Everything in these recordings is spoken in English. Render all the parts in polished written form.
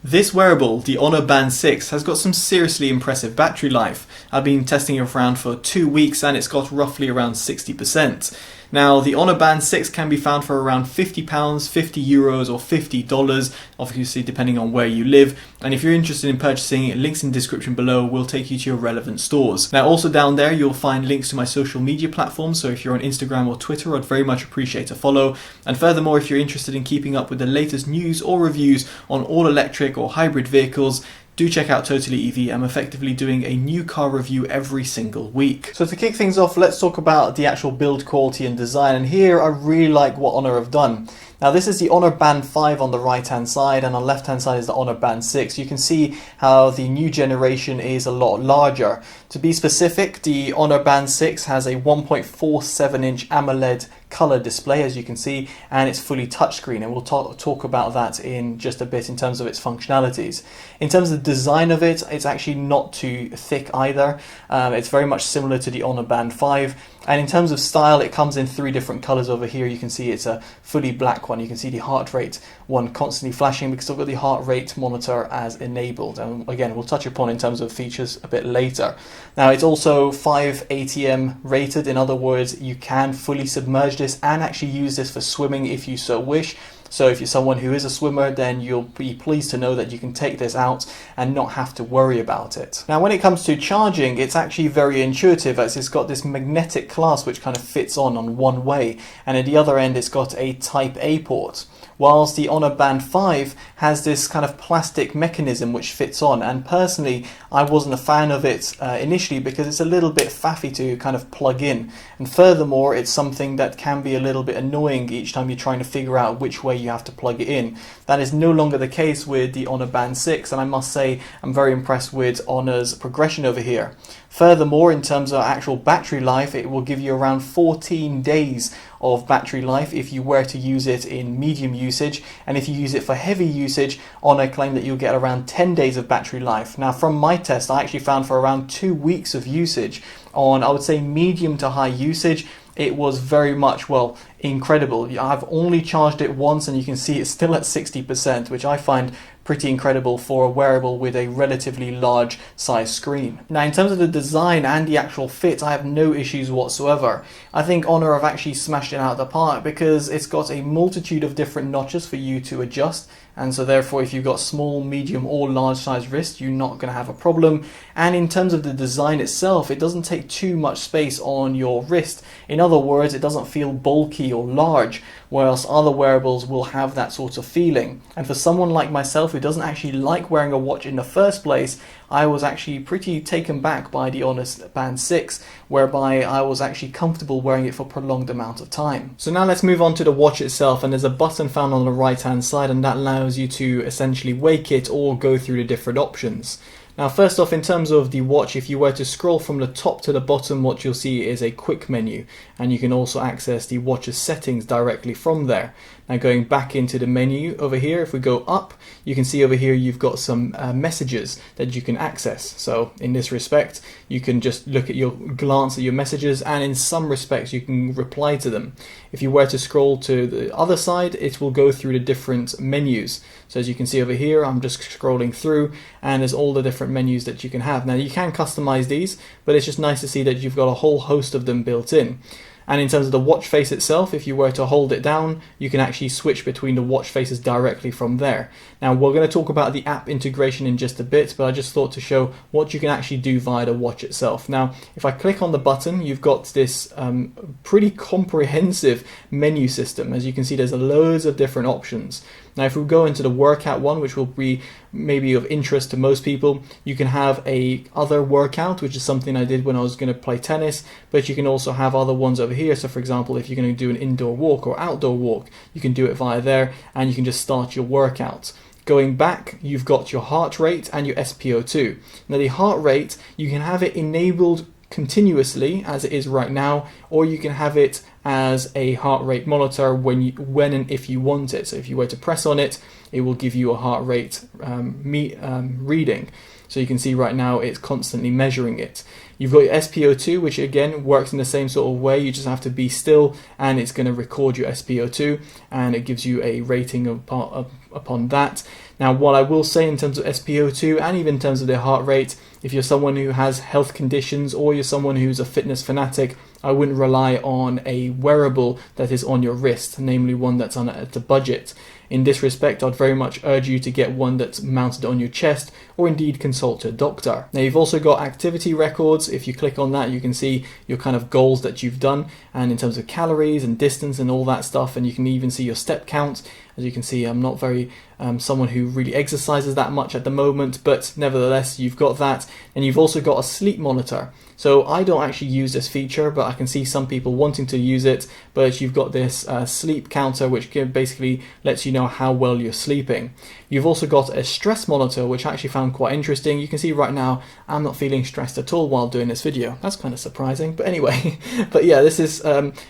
This wearable, the Honor Band 6, has got some seriously impressive battery life. I've been testing it around for 2 weeks and it's got roughly around 60%. Now, the Honor Band 6 can be found for around £50, €50 or $50, obviously depending on where you live. And if you're interested in purchasing, links in the description below will take you to your relevant stores. Now, also down there, you'll find links to my social media platforms. So if you're on Instagram or Twitter, I'd very much appreciate a follow. And furthermore, if you're interested in keeping up with the latest news or reviews on all electric or hybrid vehicles, do check out Totally EV. I'm effectively doing a new car review every single week. So to kick things off, let's talk about the actual build quality and design. And here I really like what Honor have done. Now this is the Honor Band 5 on the right hand side, and on the left hand side is the Honor Band 6. You can see how the new generation is a lot larger. To be specific, the Honor Band 6 has a 1.47 inch AMOLED color display, as you can see, and it's fully touchscreen, and we'll talk about that in just a bit in terms of its functionalities. In terms of the design of it, it's actually not too thick either. It's very much similar to the Honor Band 5. And in terms of style, it comes in 3 different colors over here. You can see it's a fully black one. You can see the heart rate one constantly flashing because I've got the heart rate monitor as enabled. And again, we'll touch upon in terms of features a bit later. Now, it's also 5 ATM rated. In other words, you can fully submerge this and actually use this for swimming if you so wish. So if you're someone who is a swimmer, then you'll be pleased to know that you can take this out and not have to worry about it. Now, when it comes to charging, it's actually very intuitive, as it's got this magnetic clasp which kind of fits on one way, and at the other end it's got a Type A port. Whilst the Honor Band 5 has this kind of plastic mechanism which fits on, and personally I wasn't a fan of it initially because it's a little bit faffy to kind of plug in, and furthermore it's something that can be a little bit annoying each time you're trying to figure out which way you have to plug it in. That is no longer the case with the Honor Band 6, and I must say I'm very impressed with Honor's progression over here. Furthermore, in terms of actual battery life, it will give you around 14 days of battery life if you were to use it in medium usage, and if you use it for heavy usage, Honor claim that you'll get around 10 days of battery life. Now, from my test, I actually found for around 2 weeks of usage on, I would say, medium to high usage, it was very much, well, incredible. I've only charged it once and you can see it's still at 60%, which I find pretty incredible for a wearable with a relatively large size screen. Now, in terms of the design and the actual fit, I have no issues whatsoever. I think Honor have actually smashed it out of the park because it's got a multitude of different notches for you to adjust, and so therefore if you've got small, medium or large size wrists, you're not going to have a problem. And in terms of the design itself, it doesn't take too much space on your wrist. In other words, it doesn't feel bulky or large, whereas other wearables will have that sort of feeling. And for someone like myself who doesn't actually like wearing a watch in the first place, I was actually pretty taken back by the Honor Band 6, whereby I was actually comfortable wearing it for a prolonged amount of time. So now let's move on to the watch itself, and there's a button found on the right hand side, and that allows you to essentially wake it or go through the different options. Now, first off, in terms of the watch, if you were to scroll from the top to the bottom, what you'll see is a quick menu, and you can also access the watch's settings directly from there. Now, going back into the menu over here, if we go up, you can see over here you've got some messages that you can access. So in this respect, you can just glance at your messages, and in some respects you can reply to them. If you were to scroll to the other side, it will go through the different menus. So as you can see over here, I'm just scrolling through, and there's all the different menus that you can have. Now, you can customize these, but it's just nice to see that you've got a whole host of them built in. And in terms of the watch face itself, if you were to hold it down, you can actually switch between the watch faces directly from there. Now, we're going to talk about the app integration in just a bit, but I just thought to show what you can actually do via the watch itself. Now, if I click on the button, you've got this pretty comprehensive menu system. As you can see, there's loads of different options. Now, if we go into the workout one, which will be maybe of interest to most people, you can have a other workout, which is something I did when I was going to play tennis, but you can also have other ones over here. So for example, if you're going to do an indoor walk or outdoor walk, you can do it via there, and you can just start your workout. Going back, you've got your heart rate and your SpO2. Now, the heart rate, you can have it enabled continuously as it is right now, or you can have it as a heart rate monitor when and if you want it. So if you were to press on it, it will give you a heart rate reading. So you can see right now it's constantly measuring it. You've got your SpO2, which again works in the same sort of way. You just have to be still and it's going to record your SpO2 and it gives you a rating upon that. Now, what I will say in terms of SpO2 and even in terms of their heart rate, if you're someone who has health conditions or you're someone who's a fitness fanatic, I wouldn't rely on a wearable that is on your wrist, namely one that's at a budget. In this respect, I'd very much urge you to get one that's mounted on your chest, or indeed consult a doctor. Now, you've also got activity records. If you click on that, you can see your kind of goals that you've done, and in terms of calories and distance and all that stuff, and you can even see your step count. As you can see, I'm not very someone who really exercises that much at the moment, but nevertheless, you've got that. And you've also got a sleep monitor. So I don't actually use this feature, but I can see some people wanting to use it. But you've got this sleep counter, which basically lets you know how well you're sleeping. You've also got a stress monitor, which I actually found quite interesting. You can see right now, I'm not feeling stressed at all while doing this video. That's kind of surprising, but anyway. But yeah, this is,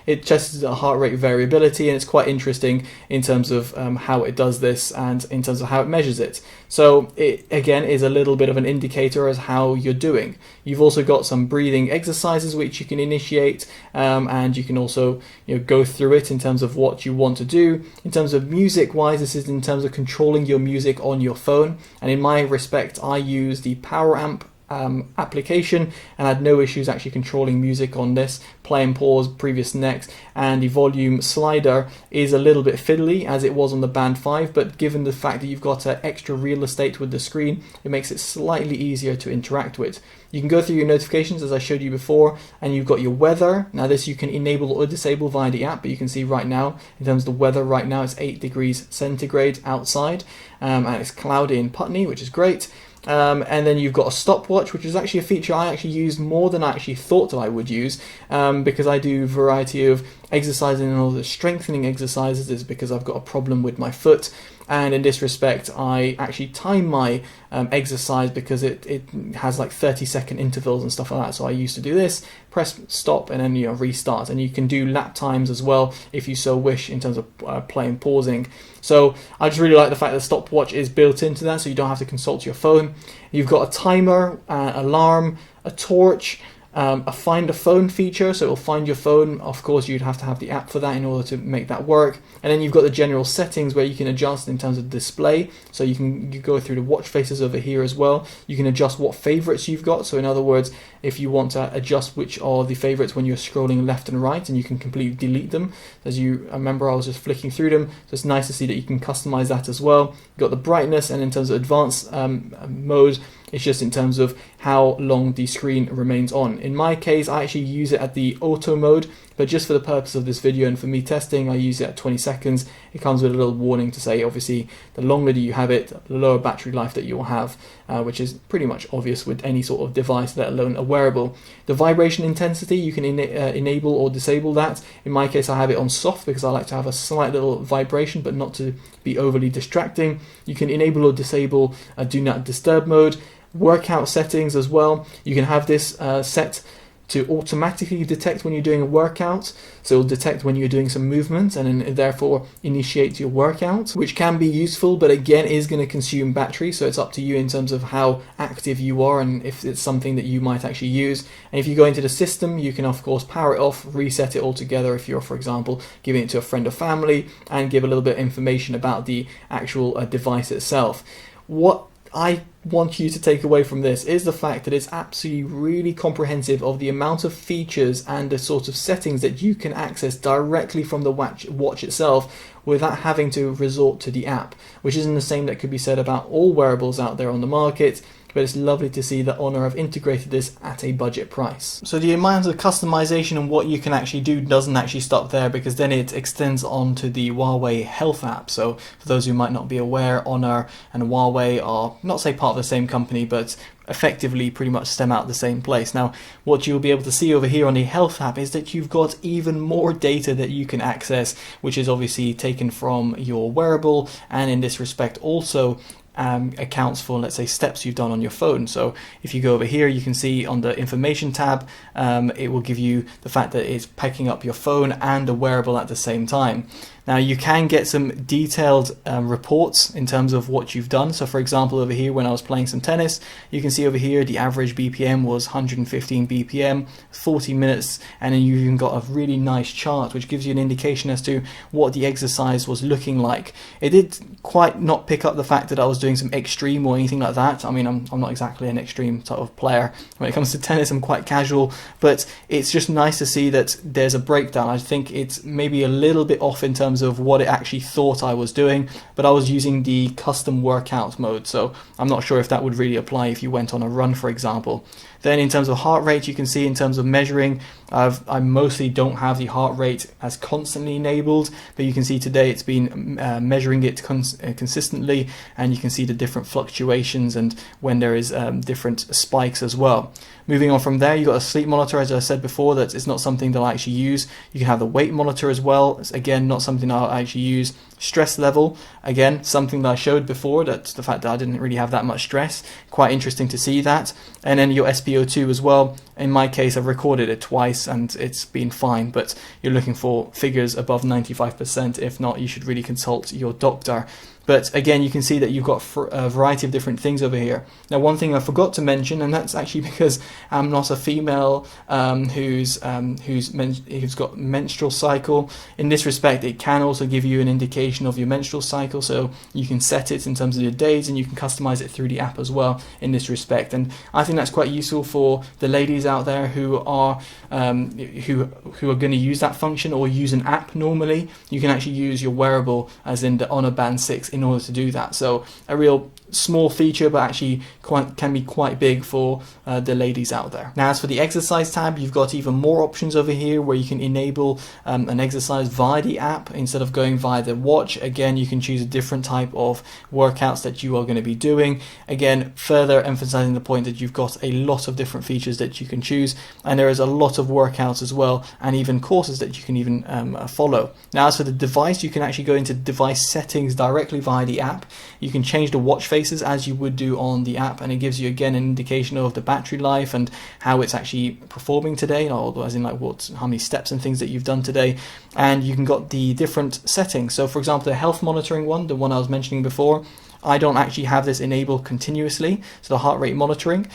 it tests the heart rate variability, and it's quite interesting in terms of how it does this and in terms of how it measures it. So it, again, is a little bit of an indicator as how you're doing. You've also got some breathing exercises which you can initiate, and you can also go through it in terms of what you want to do. In terms of music wise, this is in terms of controlling your music on your phone, and in my respect I use the Power Amp application, and I had no issues actually controlling music on this. Play and pause, previous, next, and the volume slider is a little bit fiddly as it was on the Band 5, but given the fact that you've got extra real estate with the screen, it makes it slightly easier to interact with. You can go through your notifications as I showed you before, and you've got your weather. Now this you can enable or disable via the app, but you can see right now in terms of the weather right now it's 8 degrees centigrade outside, and it's cloudy in Putney, which is great. And then you've got a stopwatch, which is actually a feature I actually use more than I actually thought that I would use, because I do a variety of exercising, and all the strengthening exercises is because I've got a problem with my foot. And in this respect, I actually time my exercise because it has like 30-second intervals and stuff like that. So I used to do this, press stop, and then restart. And you can do lap times as well if you so wish in terms of play and pausing. So I just really like the fact that the stopwatch is built into that, so you don't have to consult your phone. You've got a timer, alarm, a torch, a find a phone feature, so it'll find your phone. Of course, you'd have to have the app for that in order to make that work. And then you've got the general settings where you can adjust in terms of display. So you go through the watch faces over here as well. You can adjust what favorites you've got. So in other words, if you want to adjust which are the favorites when you're scrolling left and right, and you can completely delete them. As you remember, I was just flicking through them, so it's nice to see that you can customize that as well. You've got the brightness, and in terms of advanced mode, it's just in terms of how long the screen remains on. In my case, I actually use it at the auto mode, but just for the purpose of this video and for me testing, I use it at 20 seconds. It comes with a little warning to say, obviously, the longer that you have it, the lower battery life that you'll have, which is pretty much obvious with any sort of device, let alone a wearable. The vibration intensity, you can enable or disable that. In my case, I have it on soft because I like to have a slight little vibration, but not to be overly distracting. You can enable or disable a do not disturb mode. Workout settings as well. You can have this set to automatically detect when you're doing a workout, so it'll detect when you're doing some movement and therefore initiate your workout, which can be useful, but again is going to consume battery, so it's up to you in terms of how active you are and if it's something that you might actually use. And if you go into the system, you can of course power it off, reset it altogether if you're, for example, giving it to a friend or family, and give a little bit of information about the actual device itself. What I want you to take away from this is the fact that it's absolutely really comprehensive of the amount of features and the sort of settings that you can access directly from the watch itself without having to resort to the app, which isn't the same that could be said about all wearables out there on the market. But it's lovely to see that Honor have integrated this at a budget price. So the amount of customization and what you can actually do doesn't actually stop there, because then it extends on to the Huawei Health app. So for those who might not be aware, Honor and Huawei are, not say part of the same company, but effectively pretty much stem out the same place. Now, what you'll be able to see over here on the Health app is that you've got even more data that you can access, which is obviously taken from your wearable, and in this respect also accounts for, let's say, steps you've done on your phone. So if you go over here, you can see on the information tab, it will give you the fact that it's picking up your phone and a wearable at the same time. Now you can get some detailed reports in terms of what you've done. So for example, over here when I was playing some tennis, you can see over here the average BPM was 115 BPM, 40 minutes, and then you've even got a really nice chart which gives you an indication as to what the exercise was looking like. It did quite not pick up the fact that I was doing some extreme or anything like that. I mean, I'm not exactly an extreme type of player. When it comes to tennis, I'm quite casual, but it's just nice to see that there's a breakdown. I think it's maybe a little bit off in terms of what it actually thought I was doing, but I was using the custom workout mode, so I'm not sure if that would really apply if you went on a run, for example. Then in terms of heart rate, you can see in terms of measuring, I mostly don't have the heart rate as constantly enabled, but you can see today it's been measuring it consistently, and you can see the different fluctuations and when there is different spikes as well. Moving on from there, you've got a sleep monitor, as I said before, that it's not something that I actually use. You can have the weight monitor as well. It's again not something I'll actually use. Stress level, again, something that I showed before, that the fact that I didn't really have that much stress. Quite interesting to see that. And then your SpO2 as well. In my case, I've recorded it twice and it's been fine, but you're looking for figures above 95%. If not, you should really consult your doctor. But again, you can see that you've got a variety of different things over here. Now, one thing I forgot to mention, and that's actually because I'm not a female who's got menstrual cycle. In this respect, it can also give you an indication of your menstrual cycle, so you can set it in terms of your days, and you can customize it through the app as well in this respect. And I think that's quite useful for the ladies out there who are going to use that function or use an app normally. You can actually use your wearable, as in the Honor Band 6, in order to do that. So a real small feature, but actually can be quite big for the ladies out there. Now, as for the exercise tab, you've got even more options over here where you can enable an exercise via the app instead of going via the watch. Again, you can choose a different type of workouts that you are going to be doing. Again, further emphasizing the point that you've got a lot of different features that you can choose, and there is a lot of workouts as well, and even courses that you can even follow. Now, as for the device, you can actually go into device settings directly via the app. You can change the watch faces as you would do on the app, and it gives you again an indication of the battery life and how it's actually performing today, or as in like how many steps and things that you've done today. And you can got the different settings. So for example, the health monitoring one, the one I was mentioning before, I don't actually have this enabled continuously, so the heart rate monitoring,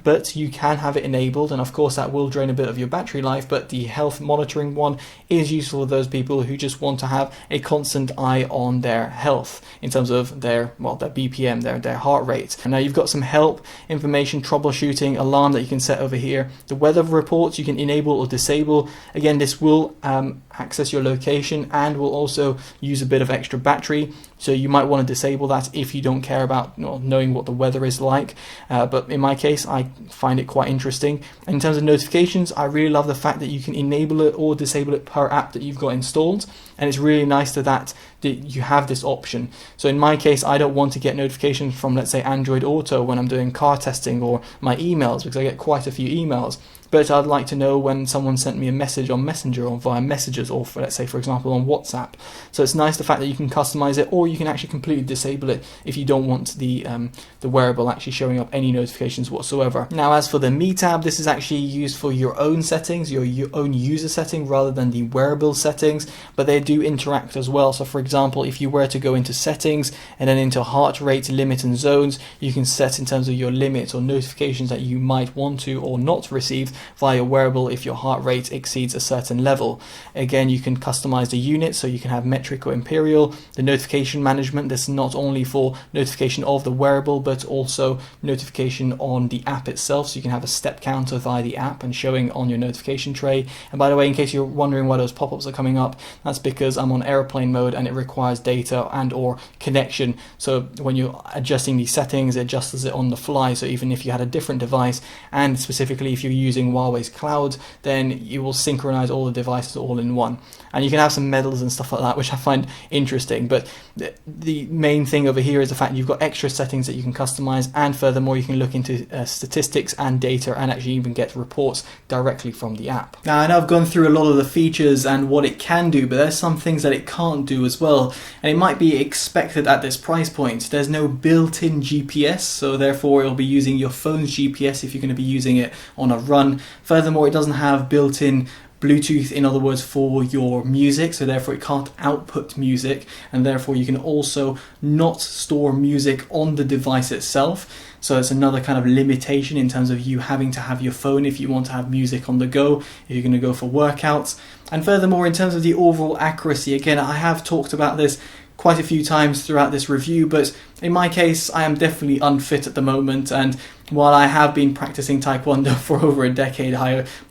but you can have it enabled, and of course that will drain a bit of your battery life. But the health monitoring one is useful for those people who just want to have a constant eye on their health in terms of their BPM, their heart rate. And now you've got some help, information, troubleshooting, alarm that you can set over here. The weather reports you can enable or disable. Again, this will access your location and will also use a bit of extra battery, so you might want to disable that if you don't care about knowing what the weather is like. But in my case, I find it quite interesting. And in terms of notifications, I really love the fact that you can enable it or disable it per app that you've got installed, and it's really nice that you have this option. So in my case, I don't want to get notifications from, let's say, Android Auto when I'm doing car testing, or my emails, because I get quite a few emails. But I'd like to know when someone sent me a message on Messenger or via messages, or let's say, for example, on WhatsApp. So it's nice the fact that you can customize it, or you can actually completely disable it if you don't want the wearable actually showing up any notifications whatsoever. Now, as for the Me tab, this is actually used for your own settings, your own user setting, rather than the wearable settings, but they do interact as well. So for example, if you were to go into settings and then into heart rate, limit and zones, you can set in terms of your limits or notifications that you might want to or not receive via wearable if your heart rate exceeds a certain level. Again, you can customize the unit, so you can have metric or imperial. The notification management, this is not only for notification of the wearable, but also notification on the app itself, so you can have a step counter via the app and showing on your notification tray. And by the way, in case you're wondering why those pop-ups are coming up, that's because I'm on airplane mode and it requires data and or connection. So when you're adjusting these settings, it adjusts it on the fly. So even if you had a different device, and specifically if you're using Huawei's cloud, then you will synchronize all the devices all in one. And you can have some medals and stuff like that, which I find interesting. But the main thing over here is the fact you've got extra settings that you can customize, and furthermore, you can look into statistics and data and actually even get reports directly from the app. Now, I know I've gone through a lot of the features and what it can do, but there's some things that it can't do as well. And it might be expected at this price point. There's no built-in GPS, so therefore it'll be using your phone's GPS if you're going to be using it on a run. Furthermore, it doesn't have built-in Bluetooth, in other words, for your music, so therefore it can't output music, and therefore you can also not store music on the device itself. So it's another kind of limitation in terms of you having to have your phone if you want to have music on the go, if you're going to go for workouts. And furthermore, in terms of the overall accuracy, again, I have talked about this quite a few times throughout this review, but in my case, I am definitely unfit at the moment, and while I have been practicing Taekwondo for over a decade,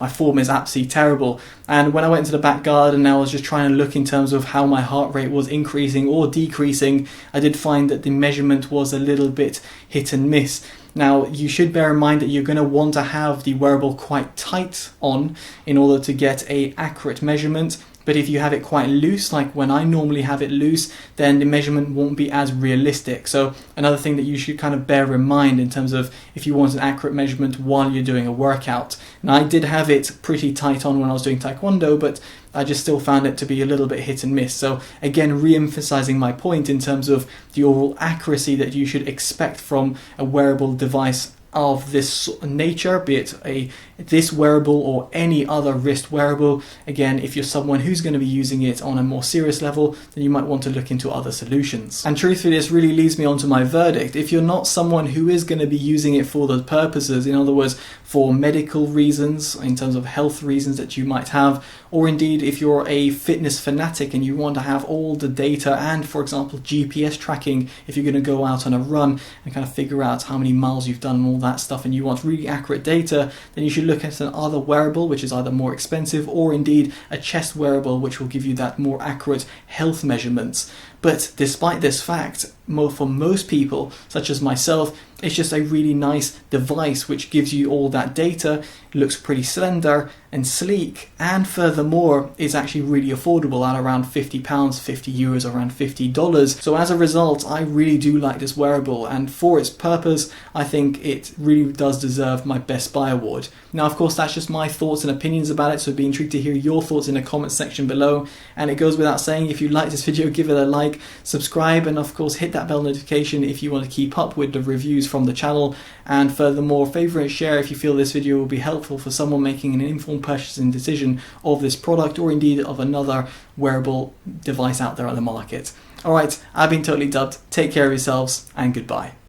my form is absolutely terrible. And when I went into the back garden, I was just trying to look in terms of how my heart rate was increasing or decreasing. I did find that the measurement was a little bit hit and miss. Now, you should bear in mind that you're going to want to have the wearable quite tight on in order to get an accurate measurement. But if you have it quite loose, like when I normally have it loose, then the measurement won't be as realistic. So another thing that you should kind of bear in mind in terms of if you want an accurate measurement while you're doing a workout. Now, I did have it pretty tight on when I was doing Taekwondo, but I just still found it to be a little bit hit and miss. So again, re-emphasizing my point in terms of the overall accuracy that you should expect from a wearable device of this nature, be it this wearable or any other wrist wearable. Again, if you're someone who's going to be using it on a more serious level, then you might want to look into other solutions. And truthfully, this really leads me on to my verdict. If you're not someone who is going to be using it for those purposes, in other words, for medical reasons, in terms of health reasons that you might have, or indeed if you're a fitness fanatic and you want to have all the data and, for example, GPS tracking, if you're going to go out on a run and kind of figure out how many miles you've done and all that stuff, and you want really accurate data, then you should look at another wearable which is either more expensive, or indeed a chest wearable which will give you that more accurate health measurements. But despite this fact, for most people, such as myself, it's just a really nice device which gives you all that data, looks pretty slender and sleek, and furthermore is actually really affordable at around £50, €50, around $50. So as a result, I really do like this wearable, and for its purpose, I think it really does deserve my Best Buy award. Now, of course, that's just my thoughts and opinions about it, so I'd be intrigued to hear your thoughts in the comment section below. And it goes without saying, if you like this video, give it a like, subscribe, and of course hit that bell notification if you want to keep up with the reviews from the channel. And furthermore, favourite, share if you feel this video will be helpful for someone making an informed purchasing decision of this product, or indeed of another wearable device out there on the market. Alright, I've been Totally Dubbed. Take care of yourselves, and goodbye.